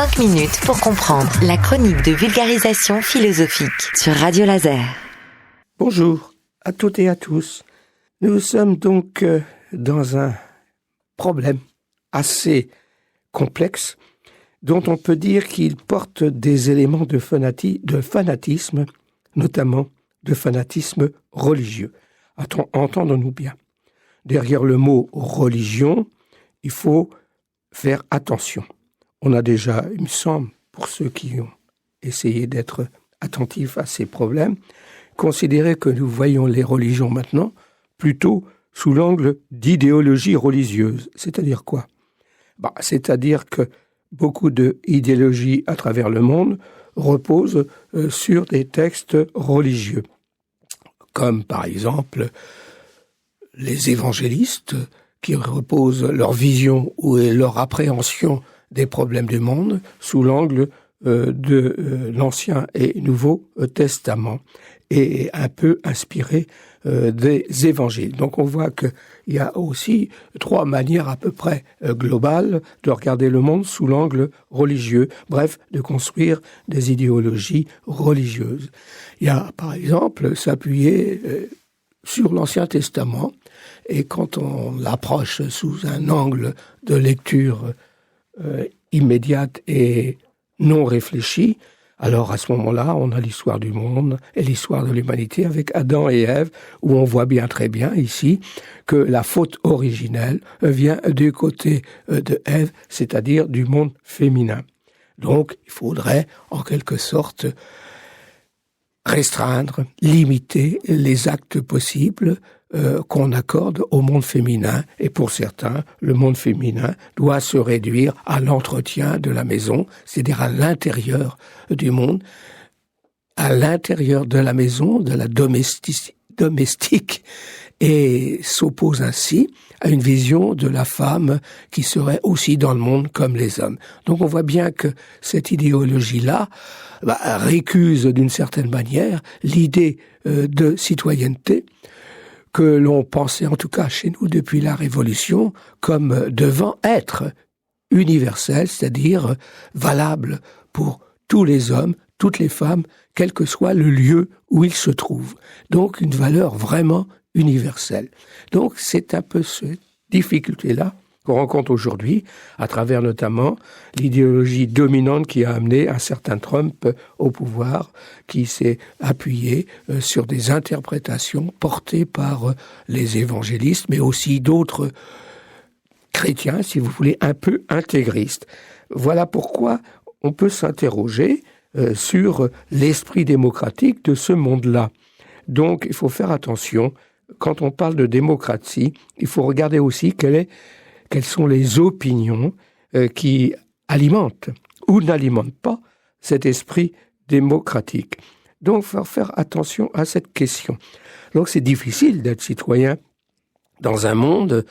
5 minutes pour comprendre la chronique de vulgarisation philosophique sur Radio Laser. Bonjour à toutes et à tous. Nous sommes donc dans un problème assez complexe dont on peut dire qu'il porte des éléments de fanatisme, notamment de fanatisme religieux. Entendons-nous bien. Derrière le mot religion, il faut faire attention. On a déjà, il me semble, pour ceux qui ont essayé d'être attentifs à ces problèmes, considéré que nous voyons les religions maintenant plutôt sous l'angle d'idéologie religieuse. C'est-à-dire quoi ? C'est-à-dire que beaucoup d'idéologies à travers le monde reposent sur des textes religieux, comme par exemple les évangélistes qui reposent leur vision ou leur appréhension des problèmes du monde sous l'angle de l'Ancien et Nouveau Testament et un peu inspiré des évangiles. Donc on voit qu'il y a aussi 3 manières à peu près globales de regarder le monde sous l'angle religieux, bref, de construire des idéologies religieuses. Il y a par exemple s'appuyer sur l'Ancien Testament, et quand on l'approche sous un angle de lecture immédiate et non réfléchie, alors à ce moment-là, on a l'histoire du monde et l'histoire de l'humanité avec Adam et Ève, où on voit bien très bien ici que la faute originelle vient du côté de Ève, c'est-à-dire du monde féminin. Donc, il faudrait en quelque sorte restreindre, limiter les actes possibles qu'on accorde au monde féminin. Et pour certains, le monde féminin doit se réduire à l'entretien de la maison, c'est-à-dire à l'intérieur du monde, à l'intérieur de la maison, de la domestique, et s'oppose ainsi à une vision de la femme qui serait aussi dans le monde comme les hommes. Donc on voit bien que cette idéologie-là récuse d'une certaine manière l'idée de citoyenneté que l'on pensait, en tout cas chez nous depuis la Révolution, comme devant être universelle, c'est-à-dire valable pour tous les hommes, toutes les femmes, quel que soit le lieu où ils se trouvent. Donc une valeur vraiment universelle. Donc c'est un peu cette difficulté-là qu'on rencontre aujourd'hui, à travers notamment l'idéologie dominante qui a amené un certain Trump au pouvoir, qui s'est appuyé sur des interprétations portées par les évangélistes, mais aussi d'autres chrétiens, si vous voulez, un peu intégristes. Voilà pourquoi on peut s'interroger sur l'esprit démocratique de ce monde-là. Donc, il faut faire attention. Quand on parle de démocratie, il faut regarder aussi quelles sont les opinions qui alimentent ou n'alimentent pas cet esprit démocratique. Donc, il faut faire attention à cette question. Donc, c'est difficile d'être citoyen dans un monde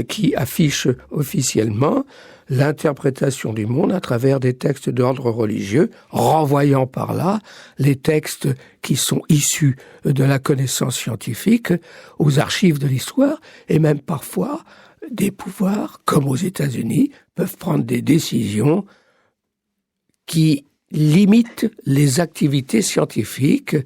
qui affiche officiellement l'interprétation du monde à travers des textes d'ordre religieux, renvoyant par là les textes qui sont issus de la connaissance scientifique aux archives de l'histoire, et même parfois des pouvoirs, comme aux États-Unis, peuvent prendre des décisions qui limitent les activités scientifiques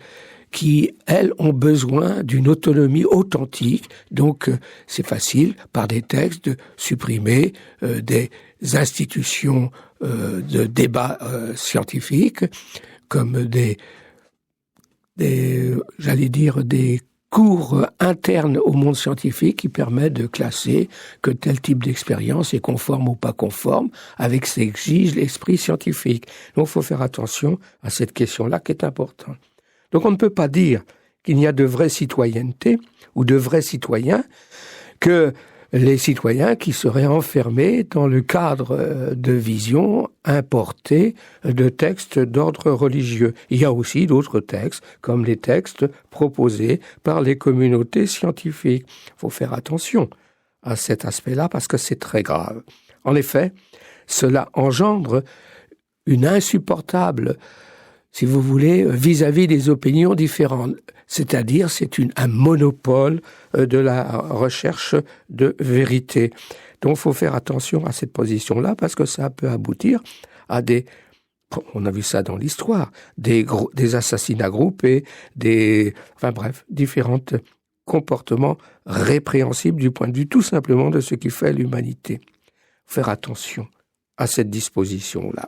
qui, elles, ont besoin d'une autonomie authentique. Donc, c'est facile, par des textes, de supprimer des institutions de débat scientifique, comme des cours internes au monde scientifique qui permettent de classer que tel type d'expérience est conforme ou pas conforme avec ce qu'exige l'esprit scientifique. Donc, il faut faire attention à cette question-là qui est importante. Donc on ne peut pas dire qu'il n'y a de vraie citoyenneté ou de vrais citoyens que les citoyens qui seraient enfermés dans le cadre de visions importées de textes d'ordre religieux. Il y a aussi d'autres textes, comme les textes proposés par les communautés scientifiques. Il faut faire attention à cet aspect-là parce que c'est très grave. En effet, cela engendre une insupportable, si vous voulez, vis-à-vis des opinions différentes. C'est-à-dire, c'est un monopole de la recherche de vérité. Donc, il faut faire attention à cette position-là parce que ça peut aboutir à on a vu ça dans l'histoire, des assassinats groupés, différents comportements répréhensibles du point de vue tout simplement de ce qui fait l'humanité. Faire attention à cette disposition-là.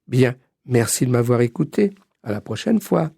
Bien, merci de m'avoir écouté. À la prochaine fois.